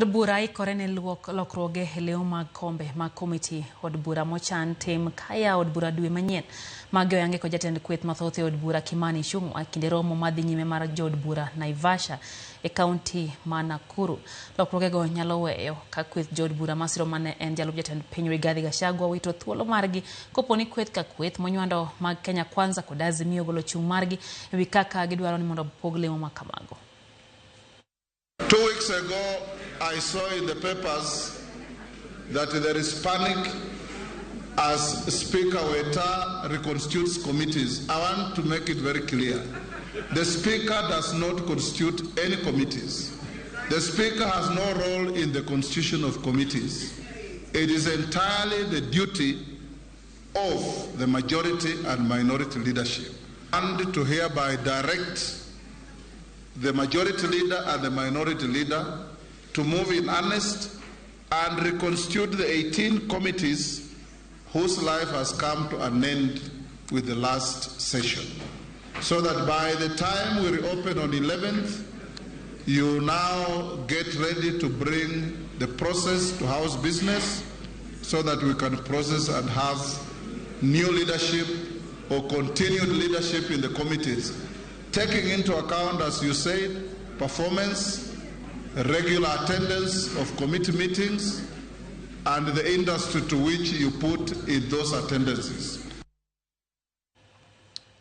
Bura ikore ne lokruoge leo mag kombe mag komiti od bura mochan tim kaya od bura dwe manyien mag oyange ko jatend kweth mathoth od bura Kimani Ichung'wa kinde romo madhi nyime mar jod bura Naivasha e kaunti ma Nakuru. Lokruoge go nyalo weyo ka kweth jod bura masiro mane en jalup jatend piny Osiepe Gachagua wito thuolo margi koponi kweth ka kweth monywando mag Kenya Kwanza kod Azimio golo chung' margi ewi kaka gidwaro ni mondo pog lemo makamago. 2 weeks ago, I saw in the papers that there is panic as Speaker Weta reconstitutes committees. I want to make it very clear. The Speaker does not constitute any committees. The Speaker has no role in the constitution of committees. It is entirely the duty of the majority and minority leadership, and to hereby direct the majority leader and the minority leader to move in earnest and reconstitute the 18 committees whose life has come to an end with the last session, so that by the time we reopen on 11th, you now get ready to bring the process to house business so that we can process and have new leadership or continued leadership in the committees, taking into account, as you said, performance, regular attendance of committee meetings, and the industry to which you put in those attendances.